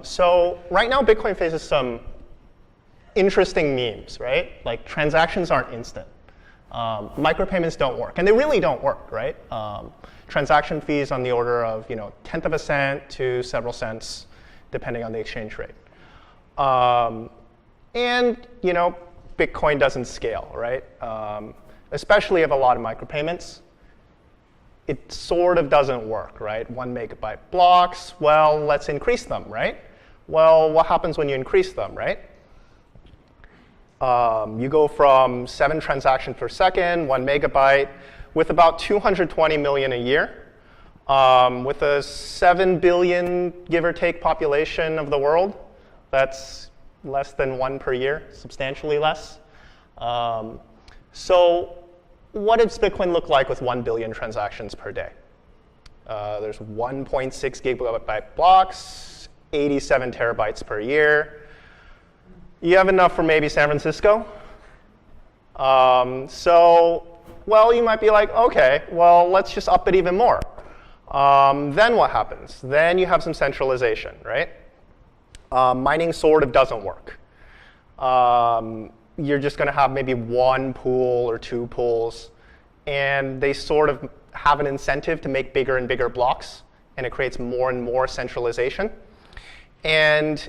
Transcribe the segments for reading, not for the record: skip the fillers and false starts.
So right now, Bitcoin faces some interesting memes, right? Like transactions aren't instant. Micropayments don't work, and they really don't work, right? Transaction fees on the order of tenth of a cent to several cents, depending on the exchange rate. And Bitcoin doesn't scale, right? Especially if a lot of micropayments. It sort of doesn't work, right? 1 megabyte blocks, well, let's increase them, right? Well, what happens when you increase them, right? You go from 7 transactions per second, 1 megabyte, with about 220 million a year, with a 7 billion, give or take, population of the world. That's less than 1 per year, substantially less. So what does Bitcoin look like with 1 billion transactions per day? There's 1.6 gigabyte blocks, 87 terabytes per year. You have enough for maybe San Francisco. Well, you might be like, OK, well, let's just up it even more. Then what happens? Then you have some centralization, right? Mining sort of doesn't work. You're just going to have maybe 1 pool or 2 pools, and they sort of have an incentive to make bigger and bigger blocks, and it creates more and more centralization. And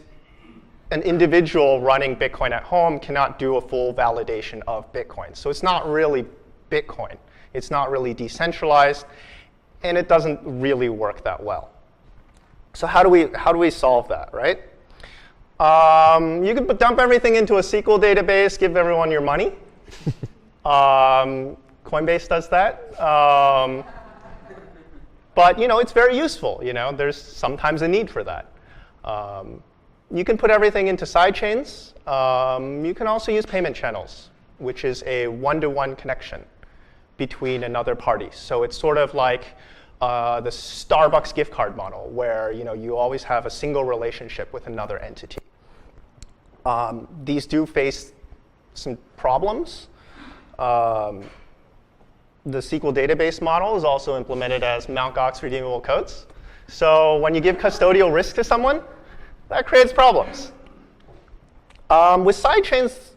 an individual running Bitcoin at home cannot do a full validation of Bitcoin. So it's not really Bitcoin. It's not really decentralized, and it doesn't really work that well. So how do we solve that, right? You can dump everything into a SQL database, give everyone your money. Coinbase does that. But it's very useful. There's sometimes a need for that. You can put everything into sidechains. You can also use payment channels, which is a one-to-one connection between another party. So it's sort of like the Starbucks gift card model, where you always have a single relationship with another entity. These do face some problems. The SQL database model is also implemented as Mt. Gox redeemable codes. So when you give custodial risk to someone, that creates problems. With sidechains,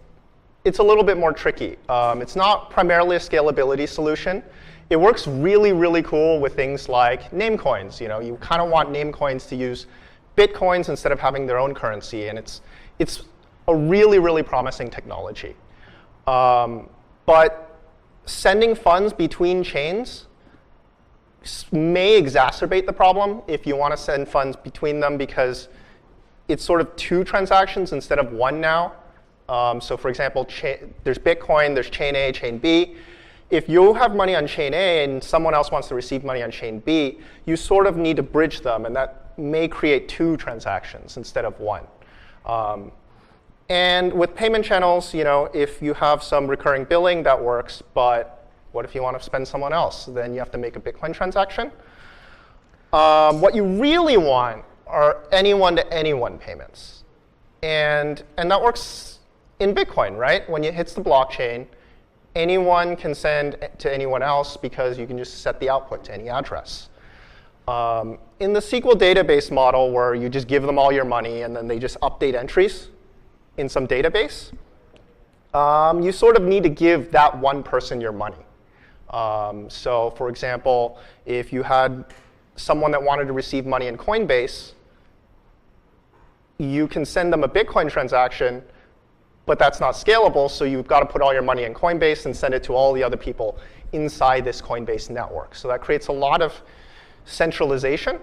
it's a little bit more tricky. It's not primarily a scalability solution. It works really, really cool with things like Namecoins. You kind of want Namecoins to use Bitcoins instead of having their own currency, and it's a really, really promising technology. But sending funds between chains may exacerbate the problem if you want to send funds between them, because it's sort of 2 transactions instead of 1 now. So for example, there's Bitcoin, there's chain A, chain B. If you have money on chain A and someone else wants to receive money on chain B, you sort of need to bridge them, and that may create 2 transactions instead of 1. And with payment channels, if you have some recurring billing, that works. But what if you want to spend someone else? Then you have to make a Bitcoin transaction. What you really want are anyone-to-anyone payments. And that works in Bitcoin, right? When it hits the blockchain, anyone can send to anyone else because you can just set the output to any address. In the SQL database model, where you just give them all your money and then they just update entries in some database, you sort of need to give that one person your money. So for example, if you had someone that wanted to receive money in Coinbase, you can send them a Bitcoin transaction, but that's not scalable, so you've got to put all your money in Coinbase and send it to all the other people inside this Coinbase network. So that creates a lot of centralization.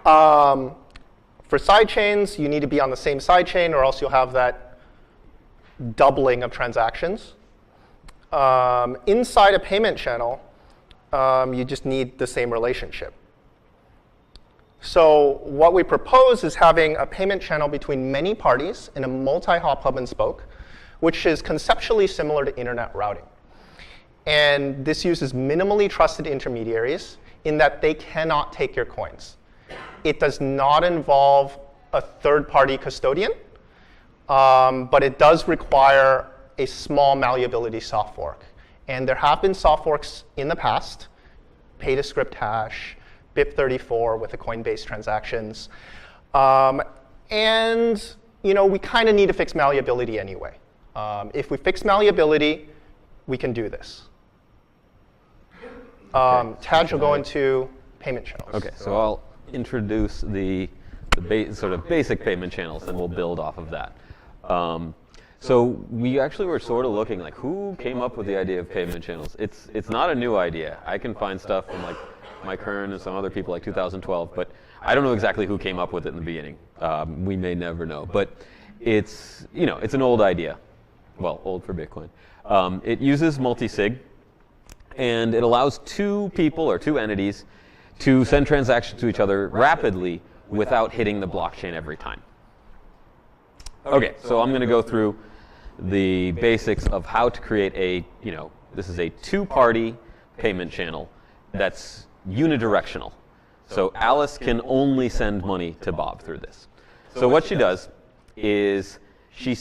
For sidechains, you need to be on the same sidechain, or else you'll have that doubling of transactions. Inside a payment channel, you just need the same relationship. So what we propose is having a payment channel between many parties in a multi-hop hub and spoke, which is conceptually similar to internet routing. And this uses minimally trusted intermediaries in that they cannot take your coins. It does not involve a third-party custodian, but it does require a small malleability soft fork. And there have been soft forks in the past, Pay2Script Hash, BIP34 with the Coinbase transactions. And we kind of need to fix malleability anyway. If we fix malleability, we can do this. Taj will go into payment channels. Okay, so I'll introduce the sort of basic payment channels, and we'll build off of that. So we actually were sort of looking like who came up with the idea of payment channels. It's not a new idea. I can find stuff from like Mike Hearn and some other people like 2012, but I don't know exactly who came up with it in the beginning. We may never know, but it's an old idea. Well, old for Bitcoin. It uses multi-sig, and it allows two people or two entities to send transactions to each other rapidly without hitting the blockchain every time. Okay, so I'm going to go through the basics of how to create this is a two-party payment channel that's unidirectional. So Alice can only send money to Bob through this. So what she does is she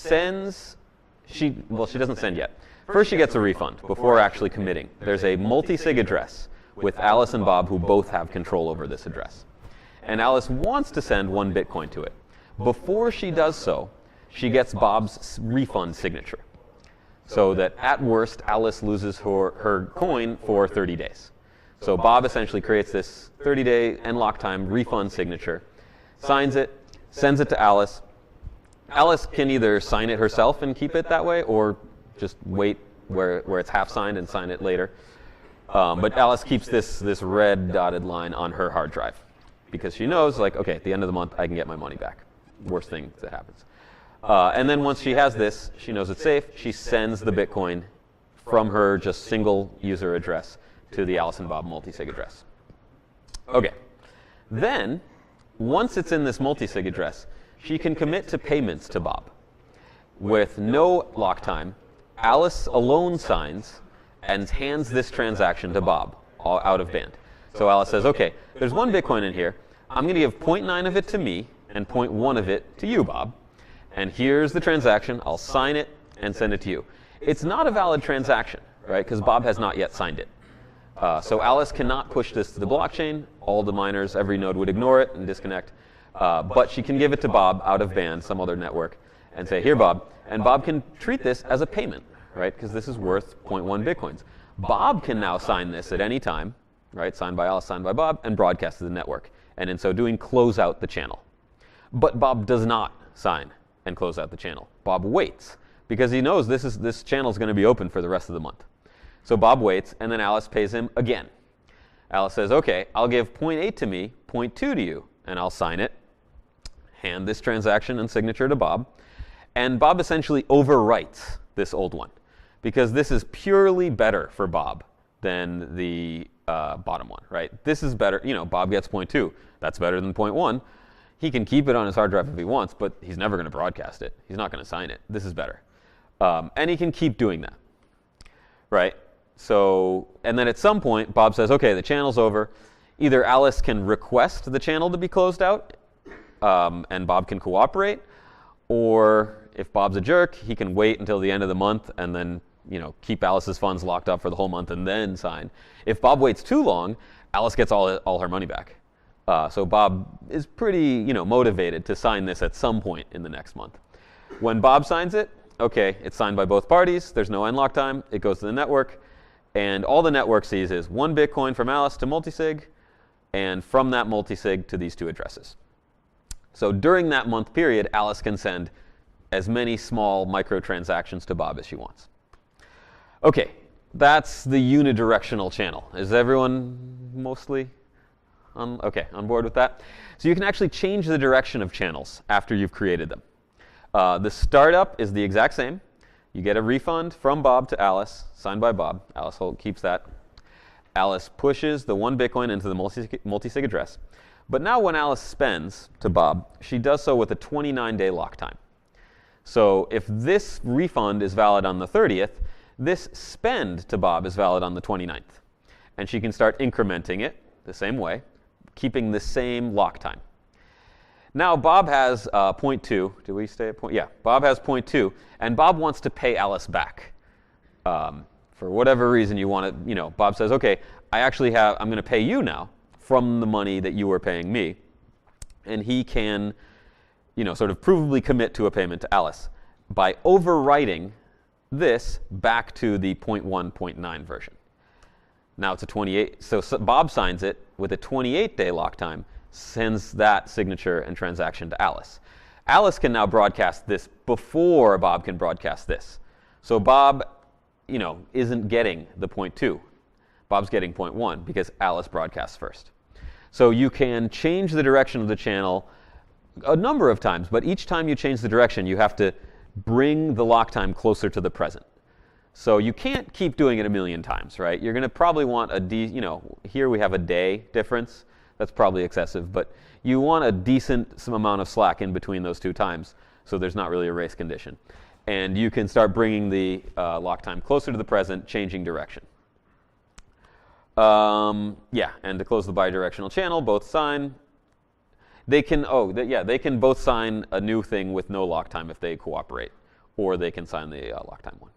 doesn't send yet. First she gets a refund before actually committing. There's a multi-sig address with Alice and Bob who both have control over this address. And Alice wants to send 1 Bitcoin to it. Before she does so, she gets Bob's refund signature. So that at worst, Alice loses her coin for 30 days. So Bob essentially creates this 30-day end lock time refund signature, signs it, sends it to Alice. Alice can either sign it herself and keep it that way, or just wait where it's half signed and sign it later. But Alice keeps this red dotted line on her hard drive because she knows, like, okay, at the end of the month, I can get my money back. Worst thing that happens. And then once she has this, she knows it's safe. She sends the Bitcoin from her just single user address to the Alice and Bob multi-sig address. Okay. Then, once it's in this multi-sig address, she can commit to payments to Bob. With no lock time, Alice alone signs and hands this transaction to Bob, all out of band. So Alice says, okay, there's 1 Bitcoin in here. I'm going to give 0.9 of it to me and 0.1 of it to you, Bob. And here's the transaction. I'll sign it and send it to you. It's not a valid transaction, right? Because Bob has not yet signed it. So Alice cannot push this to the blockchain. All the miners, every node would ignore it and disconnect. But she can give it to Bob out of band, some other network, and say, here, Bob. And Bob can treat this as a payment, right? Because this is worth 0.1 Bitcoins. Bob can now sign this at any time, right? Signed by Alice, signed by Bob, and broadcast to the network. And in so doing, close out the channel. But Bob does not sign and close out the channel. Bob waits because he knows this channel is going to be open for the rest of the month. So Bob waits, and then Alice pays him again. Alice says, okay, I'll give 0.8 to me, 0.2 to you, and I'll sign it, hand this transaction and signature to Bob, and Bob essentially overwrites this old one because this is purely better for Bob than the bottom one, right? This is better. Bob gets 0.2. That's better than 0.1. He can keep it on his hard drive if he wants, but he's never going to broadcast it. He's not going to sign it. This is better. And he can keep doing that, right? So, and then at some point, Bob says, okay, the channel's over. Either Alice can request the channel to be closed out, and Bob can cooperate, or if Bob's a jerk, he can wait until the end of the month and then, keep Alice's funds locked up for the whole month and then sign. If Bob waits too long, Alice gets all her money back. So Bob is pretty, motivated to sign this at some point in the next month. When Bob signs it, okay, it's signed by both parties. There's no end lock time. It goes to the network. And all the network sees is 1 Bitcoin from Alice to multisig, and from that multisig to these 2 addresses. So during that month period, Alice can send as many small microtransactions to Bob as she wants. Okay, that's the unidirectional channel. Is everyone mostly on board with that? So you can actually change the direction of channels after you've created them. The startup is the exact same. You get a refund from Bob to Alice, signed by Bob. Alice keeps that. Alice pushes the 1 Bitcoin into the multisig address. But now when Alice spends to Bob, she does so with a 29-day lock time. So if this refund is valid on the 30th, this spend to Bob is valid on the 29th. And she can start incrementing it the same way, keeping the same lock time. Now Bob has 0.2. Do we stay at point? Yeah, Bob has 0.2, and Bob wants to pay Alice back. For whatever reason you want to, Bob says, okay, I'm going to pay you now from the money that you were paying me. and he can, sort of provably commit to a payment to Alice by overwriting this back to the 0.1, 0.9 version. Now it's a 28, so Bob signs it with a 28-day lock time, sends that signature and transaction to Alice. Alice can now broadcast this before Bob can broadcast this. So Bob, isn't getting the 0.2. Bob's getting 0.1 because Alice broadcasts first. So you can change the direction of the channel a number of times, but each time you change the direction, you have to bring the lock time closer to the present. So you can't keep doing it a million times, right? You're going to probably want here we have a day difference. That's probably excessive, but you want a decent amount of slack in between those two times, so there's not really a race condition. And you can start bringing the lock time closer to the present, changing direction. And to close the bidirectional channel, both sign. They can both sign a new thing with no lock time if they cooperate, or they can sign the lock time one.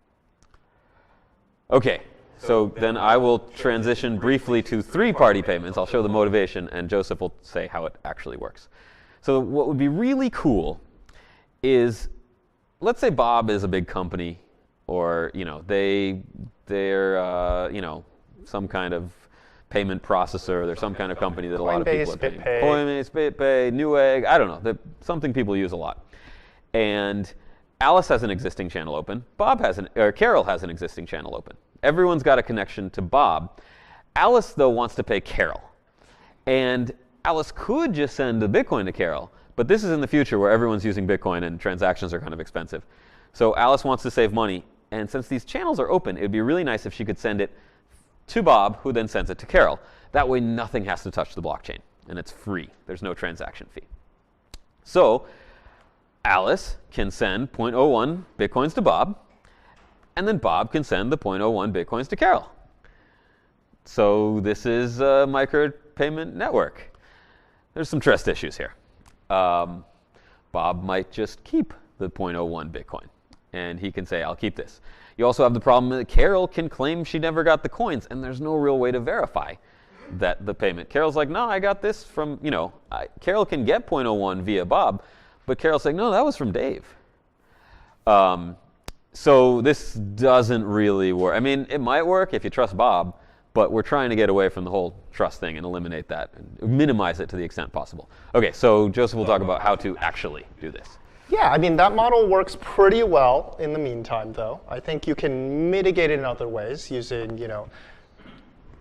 Okay, so then I will transition briefly to three-party payments. I'll show the motivation, and Joseph will say how it actually works. So what would be really cool is, let's say Bob is a big company, or they're some kind of payment processor. They're some kind of company that a lot of people are paying. Coinbase, BitPay, Newegg, I don't know. They're something people use a lot. And Alice has an existing channel open. Carol has an existing channel open. Everyone's got a connection to Bob. Alice, though, wants to pay Carol. And Alice could just send the Bitcoin to Carol, but this is in the future where everyone's using Bitcoin and transactions are kind of expensive. So Alice wants to save money. And since these channels are open, it would be really nice if she could send it to Bob, who then sends it to Carol. That way nothing has to touch the blockchain, and it's free. There's no transaction fee. So Alice can send 0.01 Bitcoins to Bob, and then Bob can send the 0.01 Bitcoins to Carol. So this is a micropayment network. There's some trust issues here. Bob might just keep the 0.01 Bitcoin, and he can say, I'll keep this. You also have the problem that Carol can claim she never got the coins, and there's no real way to verify that the payment. Carol's like, no, I got this from, Carol can get 0.01 via Bob, but Carol's like, no, that was from Dave. So this doesn't really work. I mean, it might work if you trust Bob, but we're trying to get away from the whole trust thing and eliminate that and minimize it to the extent possible. Okay, so Joseph will talk about how to actually do this. Yeah, I mean, that model works pretty well in the meantime, though. I think you can mitigate it in other ways using,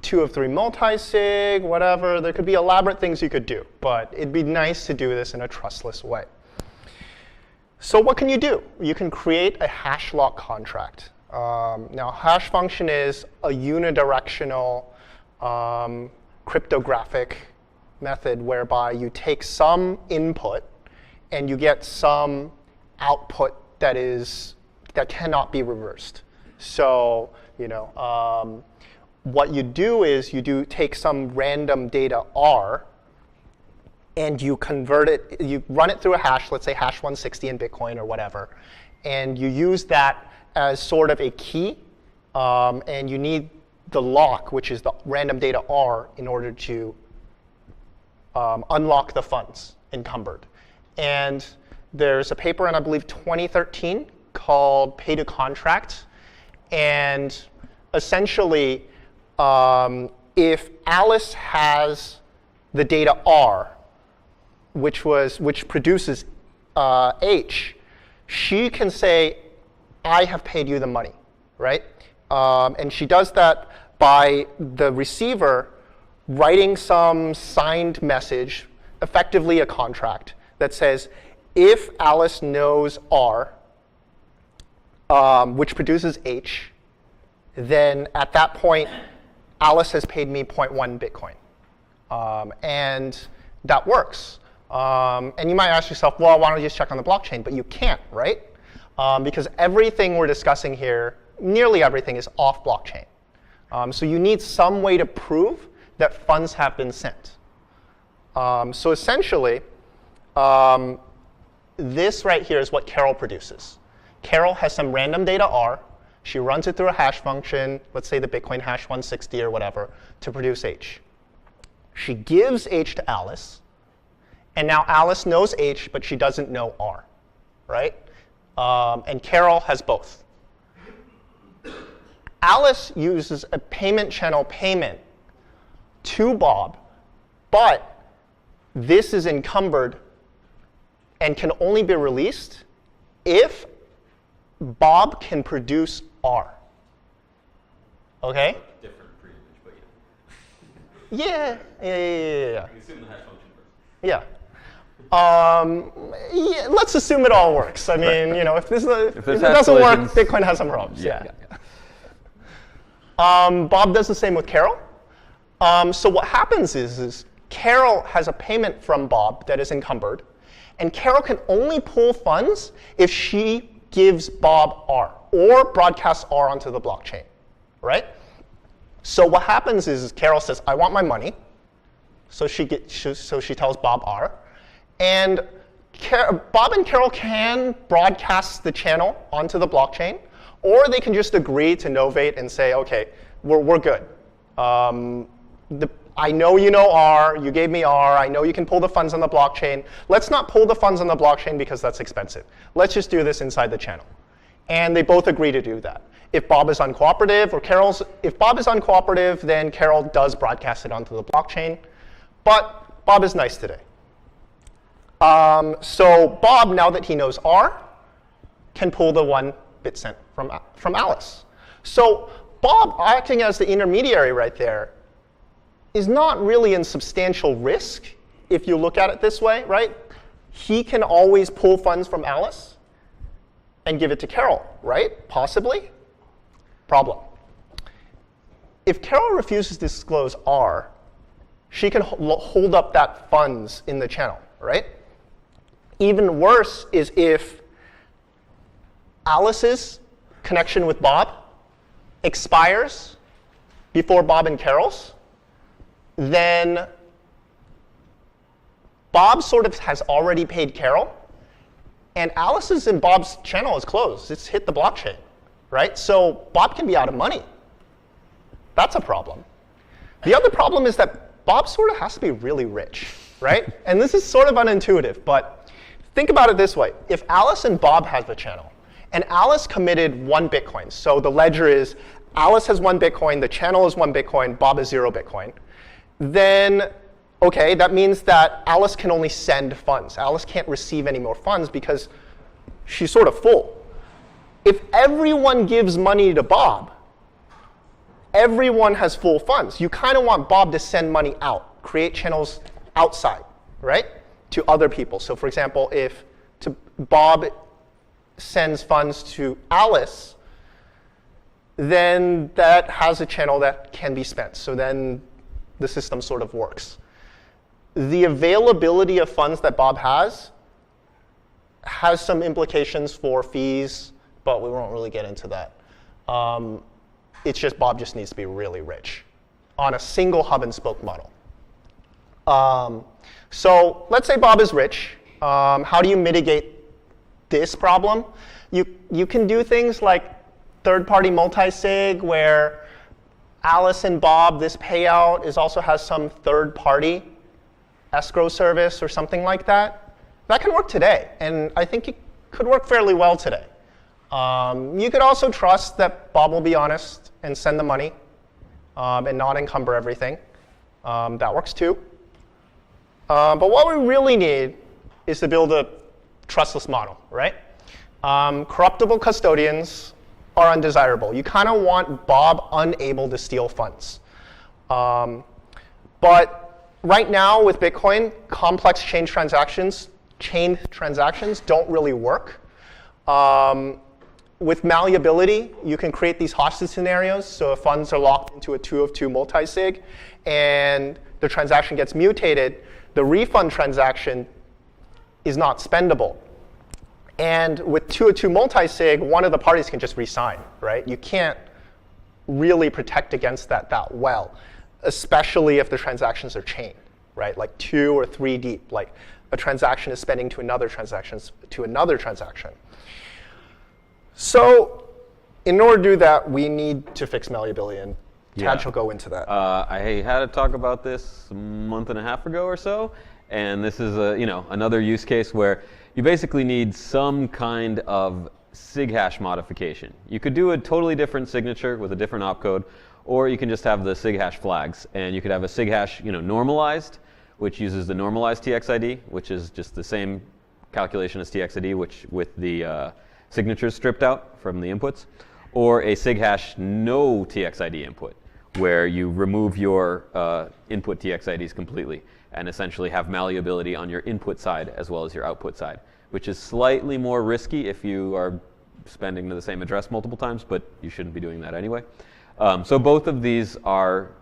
2 of 3 multi-sig, whatever. There could be elaborate things you could do, but it'd be nice to do this in a trustless way. So what can you do? You can create a hash lock contract. Now, hash function is a unidirectional cryptographic method whereby you take some input and you get some output that cannot be reversed. So, what you do is you take some random data R, and you convert it. You run it through a hash, let's say hash 160 in Bitcoin or whatever, and you use that as sort of a key, and you need the lock, which is the random data R, in order to unlock the funds encumbered. And there's a paper in, I believe, 2013 called Pay to Contract. And essentially, if Alice has the data R, which produces H, she can say, I have paid you the money, right? And she does that by the receiver writing some signed message, effectively a contract, that says, if Alice knows R, which produces H, then at that point, Alice has paid me 0.1 Bitcoin. And that works. And you might ask yourself, well, why don't you just check on the blockchain? But you can't, right? Because everything we're discussing here, nearly everything, is off blockchain. So you need some way to prove that funds have been sent. So essentially, this right here is what Carol produces. Carol has some random data R. She runs it through a hash function, let's say the Bitcoin hash 160 or whatever, to produce H. She gives H to Alice, And now Alice knows H, but she doesn't know R, right? And Carol has both. Alice uses a payment channel payment to Bob, but this is encumbered and can only be released if Bob can produce R. Okay? Different pre-image, but Yeah. You assume the hash function first. Yeah. Yeah. Let's assume it all works. I mean, you know, if it doesn't work, Bitcoin has some problems. Yeah. Bob does the same with Carol. So what happens is Carol has a payment from Bob that is encumbered, and Carol can only pull funds if she gives Bob R or broadcasts R onto the blockchain, right? So what happens is Carol says, "I want my money," so she tells Bob R, and Bob and Carol can broadcast the channel onto the blockchain, or they can just agree to novate and say, "Okay, we're good. I know you know R, you gave me R, I know you can pull the funds on the blockchain. Let's not pull the funds on the blockchain because that's expensive. Let's just do this inside the channel." And they both agree to do that. If Bob is uncooperative, if Bob is uncooperative, then Carol does broadcast it onto the blockchain. But Bob is nice today. So Bob, now that he knows R, can pull the 1 bit cent from Alice. So Bob, acting as the intermediary right there, is not really in substantial risk if you look at it this way, right? He can always pull funds from Alice and give it to Carol, right? Possibly. Problem. If Carol refuses to disclose R, she can hold up that funds in the channel, right? Even worse is if Alice's connection with Bob expires before Bob and Carol's, then Bob sort of has already paid Carol, and Alice's and Bob's channel is closed. It's hit the blockchain, right? So Bob can be out of money. That's a problem. The other problem is that Bob sort of has to be really rich, right? And this is sort of unintuitive, but think about it this way. If Alice and Bob have a channel, and Alice committed 1 Bitcoin, so the ledger is Alice has 1 Bitcoin, the channel is 1 Bitcoin, Bob is 0 Bitcoin, then, okay, that means that Alice can only send funds. Alice can't receive any more funds because she's sort of full. If everyone gives money to Bob, everyone has full funds. You kind of want Bob to send money out, create channels outside, right, to other people. So for example, if Bob sends funds to Alice, then that has a channel that can be spent. So then the system sort of works. The availability of funds that Bob has some implications for fees, but we won't really get into that. It's just Bob just needs to be really rich on a single hub and spoke model. So let's say Bob is rich. How do you mitigate this problem? You can do things like third-party multi-sig, where Alice and Bob, this payout also has some third-party escrow service or something like that. That can work today, and I think it could work fairly well today. You could also trust that Bob will be honest and send the money and not encumber everything. That works too. But what we really need is to build a trustless model, right? Corruptible custodians are undesirable. You kind of want Bob unable to steal funds. But right now with Bitcoin, complex chain transactions don't really work. With malleability, you can create these hostage scenarios. So if funds are locked into a 2 of 2 multi-sig and the transaction gets mutated, the refund transaction is not spendable. And with 2 of 2 multi-sig, one of the parties can just resign, right? You can't really protect against that well, especially if the transactions are chained, right? Like 2 or 3 deep, like a transaction is spending to another transaction to another transaction. So in order to do that, we need to fix malleability, and Tad shall go into that. I had a talk about this a month and a half ago or so, And this is another use case where you basically need some kind of SIG hash modification. You could do a totally different signature with a different opcode, or you can just have the SIG hash flags. And you could have a SIG hash normalized, which uses the normalized TXID, which is just the same calculation as TXID, which with the signatures stripped out from the inputs, or a SIG hash no TXID input, where you remove your input TXIDs completely and essentially have malleability on your input side as well as your output side, which is slightly more risky if you are spending to the same address multiple times, but you shouldn't be doing that anyway. So both of these are,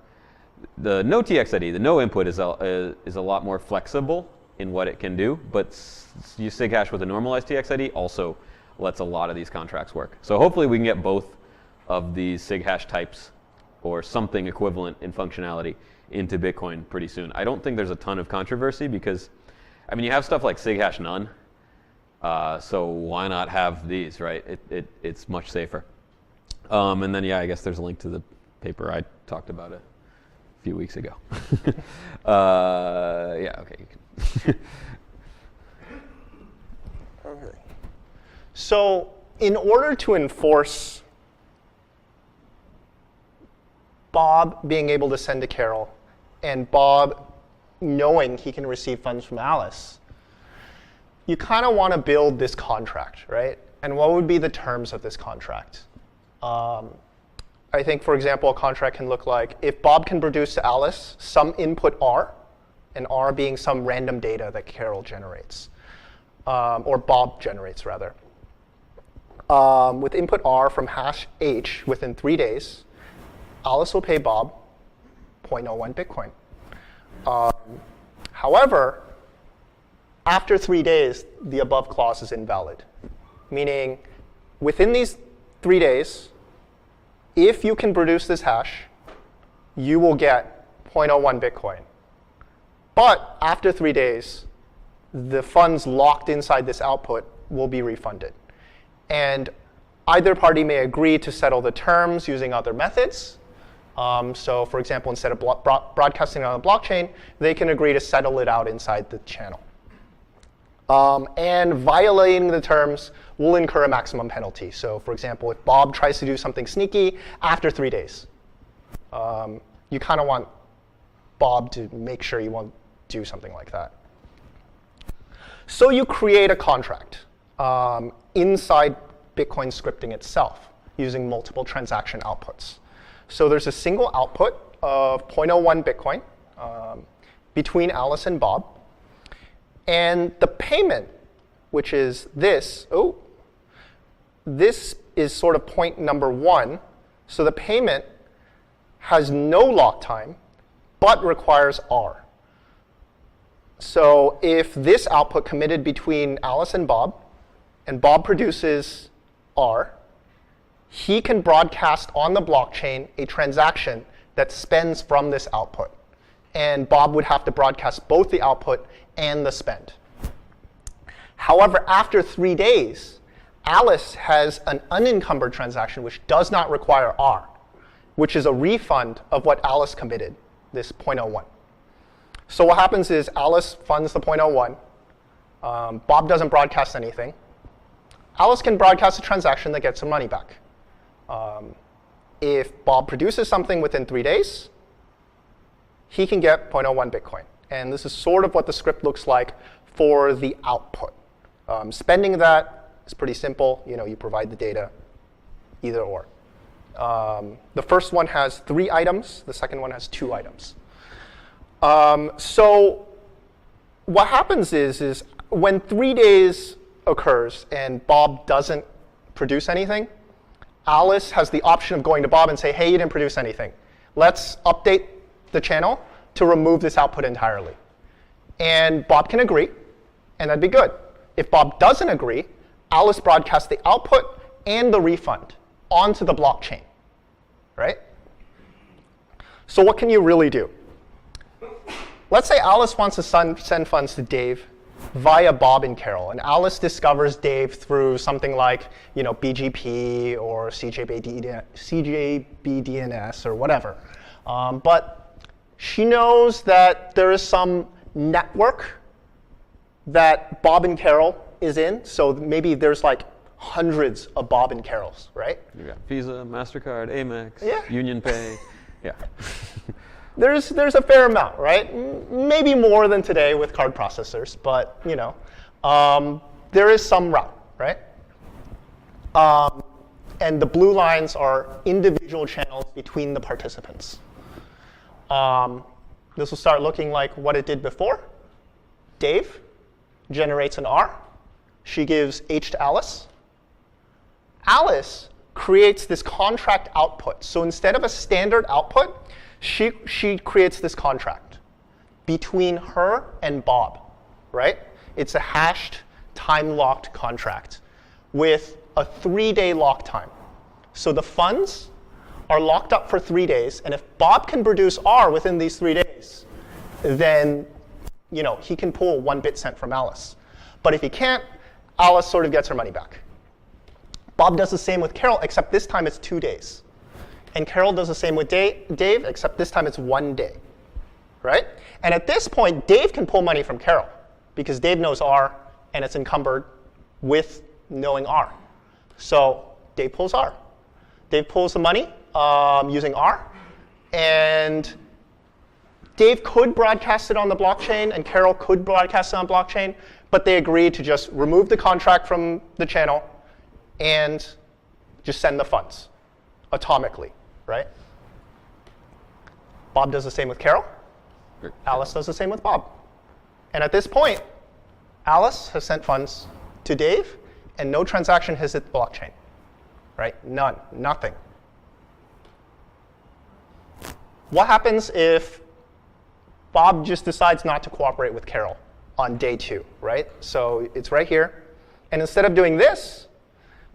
the no TXID, the no input is a lot more flexible in what it can do, but use SIG hash with a normalized TXID also lets a lot of these contracts work. So hopefully we can get both of these SIG hash types or something equivalent in functionality into Bitcoin pretty soon. I don't think there's a ton of controversy because, you have stuff like SIG hash none, so why not have these, right? It's much safer. And then, I guess there's a link to the paper I talked about a few weeks ago. Okay, you can. Okay. So in order to enforce Bob being able to send to Carol and Bob knowing he can receive funds from Alice, you kind of want to build this contract, right? And what would be the terms of this contract? I think, for example, a contract can look like if Bob can produce to Alice some input R, and R being some random data that Carol generates, or Bob generates, rather. With input R from hash H within 3 days, Alice will pay Bob 0.01 Bitcoin. However, after 3 days, the above clause is invalid, meaning within these 3 days, if you can produce this hash, you will get 0.01 Bitcoin. But after 3 days, the funds locked inside this output will be refunded. And either party may agree to settle the terms using other methods. So for example, instead of broadcasting on the blockchain, they can agree to settle it out inside the channel. And violating the terms will incur a maximum penalty. So for example, if Bob tries to do something sneaky after 3 days, you kind of want Bob to make sure you won't do something like that. So you create a contract inside Bitcoin scripting itself using multiple transaction outputs. So there's a single output of 0.01 Bitcoin between Alice and Bob. And the payment, which is this is sort of point number 1. So the payment has no lock time, but requires R. So if this output committed between Alice and Bob produces R, he can broadcast on the blockchain a transaction that spends from this output. And Bob would have to broadcast both the output and the spend. However, after 3 days, Alice has an unencumbered transaction which does not require R, which is a refund of what Alice committed, this 0.01. So what happens is Alice funds the 0.01. Bob doesn't broadcast anything. Alice can broadcast a transaction that gets some money back. If Bob produces something within 3 days, he can get 0.01 Bitcoin. And this is sort of what the script looks like for the output. Spending that is pretty simple. You provide the data, either or. The first one has 3 items. The second one has 2 items. So what happens is when 3 days occurs and Bob doesn't produce anything, Alice has the option of going to Bob and say, hey, you didn't produce anything. Let's update the channel to remove this output entirely. And Bob can agree, and that'd be good. If Bob doesn't agree, Alice broadcasts the output and the refund onto the blockchain, right? So what can you really do? Let's say Alice wants to send funds to Dave via Bob and Carol, and Alice discovers Dave through something like BGP or CJBDNS or whatever. But she knows that there is some network that Bob and Carol is in. So maybe there's like hundreds of Bob and Carols, right? You got Visa, MasterCard, Amex, Yeah. Union Pay. Yeah. There's a fair amount, right? Maybe more than today with card processors, but there is some route, right? And the blue lines are individual channels between the participants. This will start looking like what it did before. Dave generates an R. She gives H to Alice. Alice creates this contract output. So instead of a standard output, she creates this contract between her and Bob, right? It's a hashed, time-locked contract with a 3-day lock time. So the funds are locked up for 3 days, and if Bob can produce R within these 3 days, then he can pull 1 bit cent from Alice. But if he can't, Alice sort of gets her money back. Bob does the same with Carol, except this time it's 2 days. And Carol does the same with Dave, except this time it's 1 day, right? And at this point, Dave can pull money from Carol because Dave knows R, and it's encumbered with knowing R. So Dave pulls R. Dave pulls the money using R, and Dave could broadcast it on the blockchain, and Carol could broadcast it on blockchain, but they agreed to just remove the contract from the channel and just send the funds atomically, right? Bob does the same with Carol. Alice does the same with Bob. And at this point, Alice has sent funds to Dave, and no transaction has hit the blockchain, right? None, nothing. What happens if Bob just decides not to cooperate with Carol on day 2, right? So it's right here. And instead of doing this,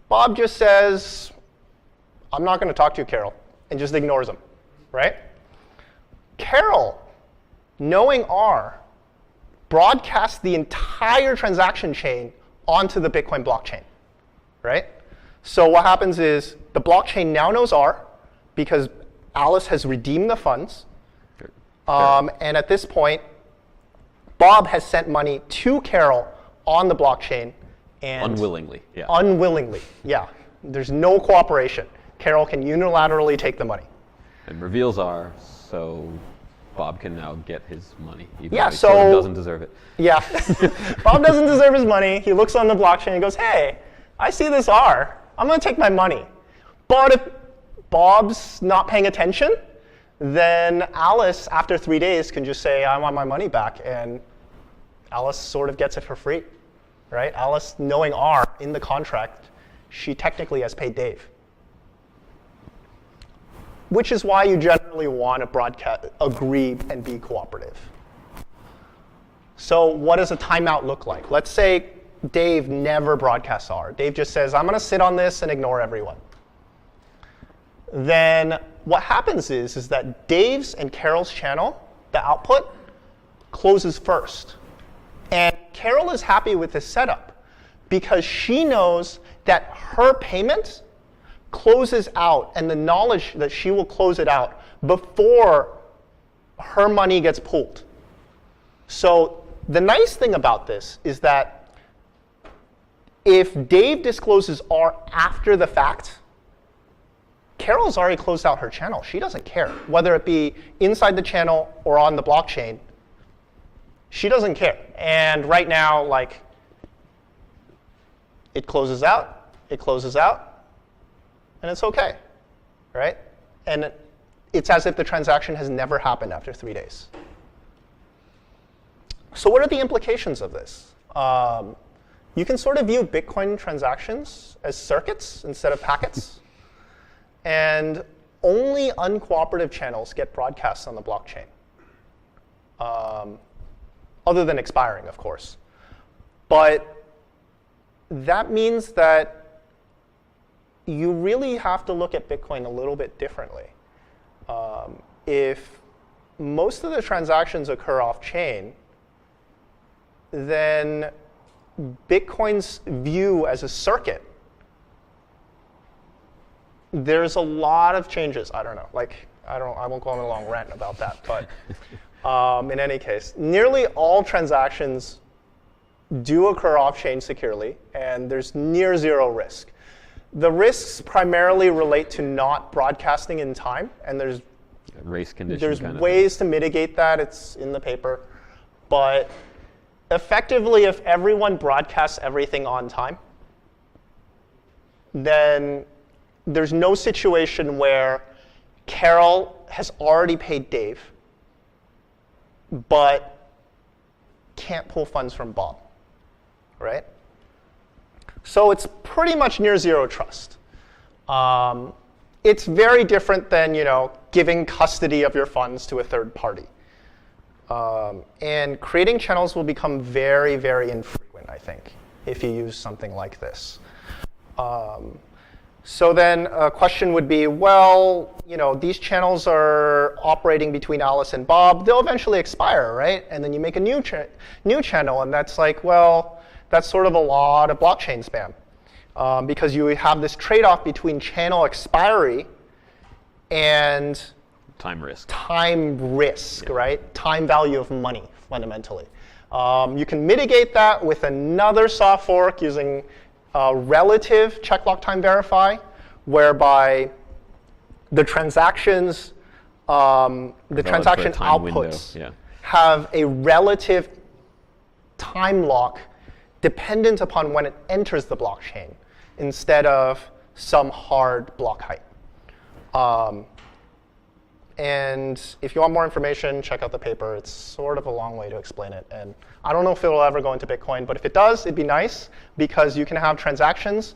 Bob just says, I'm not going to talk to you, Carol, and just ignores him, right? Carol, knowing R, broadcasts the entire transaction chain onto the Bitcoin blockchain, right? So what happens is the blockchain now knows R because Alice has redeemed the funds. And at this point, Bob has sent money to Carol on the blockchain. And Unwillingly, yeah. Unwillingly, yeah. There's no cooperation. Carol can unilaterally take the money. And reveals R, so Bob can now get his money, even Yeah, though he sort of so- doesn't deserve it. Yeah. Bob doesn't deserve his money. He looks on the blockchain and goes, hey, I see this R. I'm going to take my money. But if Bob's not paying attention, then Alice, after 3 days, can just say, I want my money back. And Alice sort of gets it for free, right? Alice, knowing R in the contract, she technically has paid Dave. Which is why you generally want to broadcast, agree, and be cooperative. So what does a timeout look like? Let's say Dave never broadcasts R. Dave just says, I'm going to sit on this and ignore everyone. Then what happens is that Dave's and Carol's channel, the output, closes first. And Carol is happy with this setup because she knows that her payment closes out, and the knowledge that she will close it out before her money gets pulled. So the nice thing about this is that if Dave discloses R after the fact, Carol's already closed out her channel. She doesn't care, whether it be inside the channel or on the blockchain. She doesn't care. And right now, like, it closes out, and it's okay, right? And it's as if the transaction has never happened after 3 days. So what are the implications of this? You can sort of view Bitcoin transactions as circuits instead of packets. And only uncooperative channels get broadcasts on the blockchain, other than expiring, of course. But that means that you really have to look at Bitcoin a little bit differently. If most of the transactions occur off-chain, then Bitcoin's view as a circuit, there's a lot of changes. I don't know. Like, I won't go on a long rant about that, but In any case, nearly all transactions do occur off-chain securely, and there's near zero risk. The risks primarily relate to not broadcasting in time, and there's Race condition there's kind of ways to mitigate that. It's in the paper. But effectively, if everyone broadcasts everything on time, then there's no situation where Carol has already paid Dave, but can't pull funds from Bob, right? So it's pretty much near zero trust. It's very different than giving custody of your funds to a third party. And creating channels will become very, very infrequent, I think, if you use something like this. So then a question would be, well, these channels are operating between Alice and Bob. They'll eventually expire, right? And then you make a new channel, and that's like, well, that's sort of a lot of blockchain spam. Because you have this trade-off between channel expiry and time risk. Right? Time value of money, fundamentally. You can mitigate that with another soft fork using relative check block time verify, whereby the transactions, the transaction outputs have a relative time lock dependent upon when it enters the blockchain, instead of some hard block height. And if you want more information, check out the paper. It's sort of a long way to explain it. And I don't know if it'll ever go into Bitcoin, but if it does, it'd be nice, because you can have channels,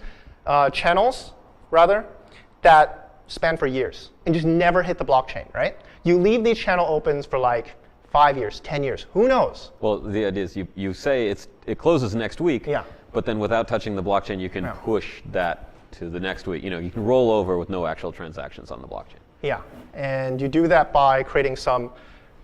that span for years and just never hit the blockchain, right? You leave these channel opens for like 5 years, 10 years, who knows? Well, the idea is you say it closes next week, yeah. But then without touching the blockchain, you can push that to the next week. You can roll over with no actual transactions on the blockchain. Yeah, and you do that by creating some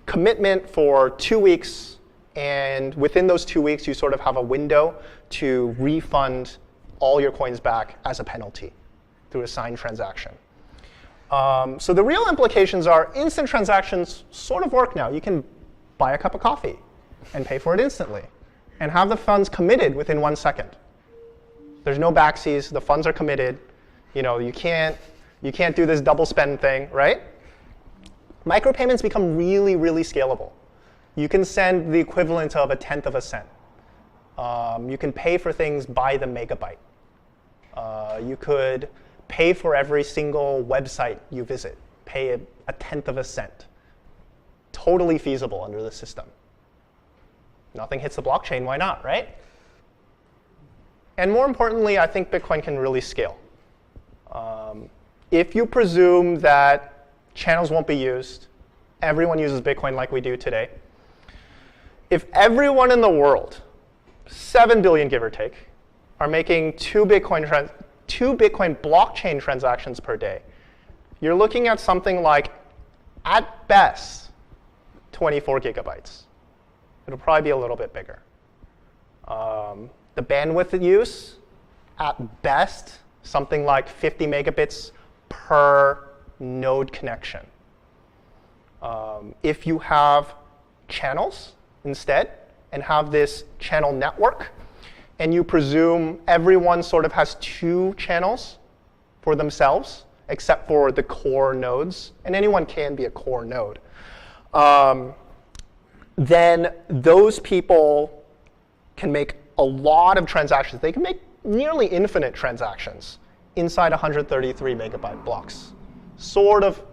commitment for 2 weeks, and within those 2 weeks, you sort of have a window to refund all your coins back as a penalty through a signed transaction. So the real implications are instant transactions sort of work now. You can buy a cup of coffee and pay for it instantly and have the funds committed within 1 second. There's no backsies. The funds are committed. You can't do this double spend thing, right? Micropayments become really, really scalable. You can send the equivalent of 1/10 of a cent. You can pay for things by the megabyte. You could pay for every single website you visit, pay 1/10 of a cent. Totally feasible under the system. Nothing hits the blockchain, why not, right? And more importantly, I think Bitcoin can really scale. If you presume that channels won't be used, everyone uses Bitcoin like we do today. If everyone in the world, 7 billion give or take, are making 2 Bitcoin blockchain transactions per day, you're looking at something like, at best, 24 gigabytes. It'll probably be a little bit bigger. The bandwidth use, at best, something like 50 megabits per node connection. If you have channels instead and have this channel network, and you presume everyone sort of has 2 channels for themselves, except for the core nodes, and anyone can be a core node, then those people can make a lot of transactions. They can make nearly infinite transactions inside 133 megabyte blocks, sort of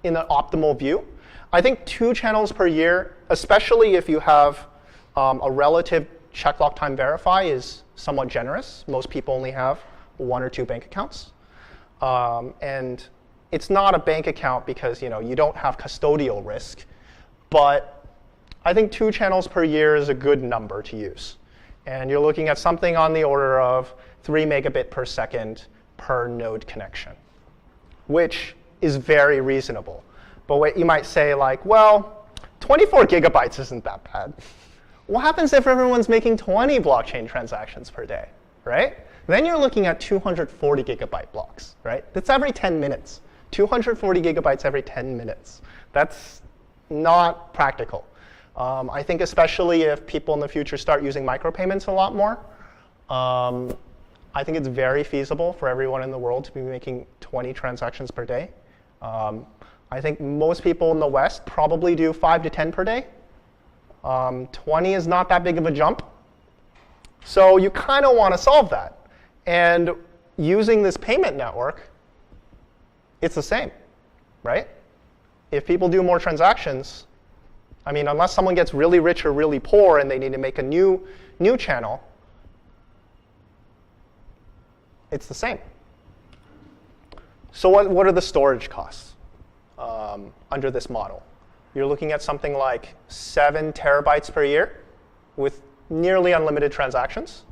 in an optimal view. I think 2 channels per year, especially if you have a relative check block time verify, is somewhat generous. Most people only have 1 or 2 bank accounts. And it's not a bank account because you don't have custodial risk, but I think 2 channels per year is a good number to use. And you're looking at something on the order of 3 megabit per second per node connection, which is very reasonable. But what you might say, like, well, 24 gigabytes isn't that bad. What happens if everyone's making 20 blockchain transactions per day, right? Then you're looking at 240 gigabyte blocks, right? That's every 10 minutes. 240 gigabytes every 10 minutes. That's not practical. I think especially if people in the future start using micropayments a lot more, I think it's very feasible for everyone in the world to be making 20 transactions per day. I think most people in the West probably do 5 to 10 per day. 20 is not that big of a jump. So you kind of want to solve that. And using this payment network, it's the same, right? If people do more transactions, I mean, unless someone gets really rich or really poor and they need to make a new channel, it's the same. So what are the storage costs under this model? You're looking at something like 7 terabytes per year with nearly unlimited transactions.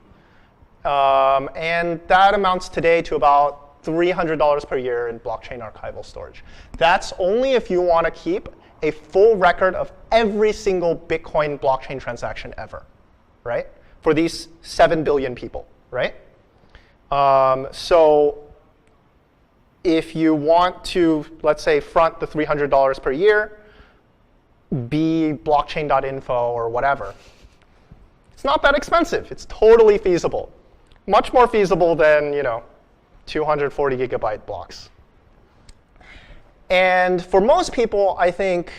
And that amounts today to about $300 per year in blockchain archival storage. That's only if you want to keep a full record of every single Bitcoin blockchain transaction ever, right? For these 7 billion people, right? So if you want to, let's say, front the $300 per year, be blockchain.info or whatever, it's not that expensive. It's totally feasible. Much more feasible than 240 gigabyte blocks. And for most people, I think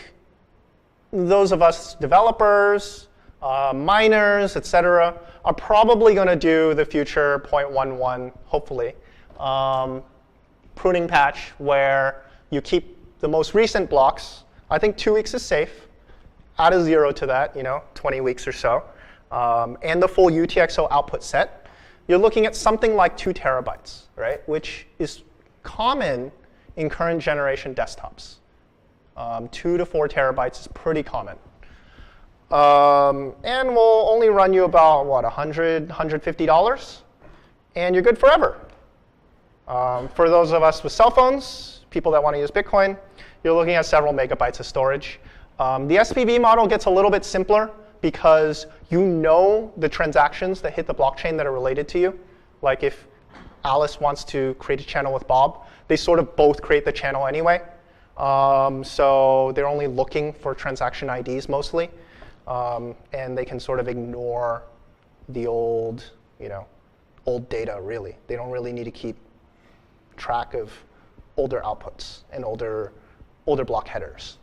those of us developers, miners, et cetera, are probably going to do the future 0.11, hopefully, pruning patch where you keep the most recent blocks. I think 2 weeks is safe. Add a 0 to that, 20 weeks or so. And the full UTXO output set. You're looking at something like 2 terabytes, right? Which is common in current generation desktops. 2 to 4 terabytes is pretty common. And will only run you about, what, $100, $150? And you're good forever. For those of us with cell phones, people that want to use Bitcoin, you're looking at several megabytes of storage. The SPV model gets a little bit simpler because you know the transactions that hit the blockchain that are related to you. Like if Alice wants to create a channel with Bob, they sort of both create the channel anyway. So they're only looking for transaction IDs mostly. And they can sort of ignore the old data, really. They don't really need to keep track of older outputs and older block headers.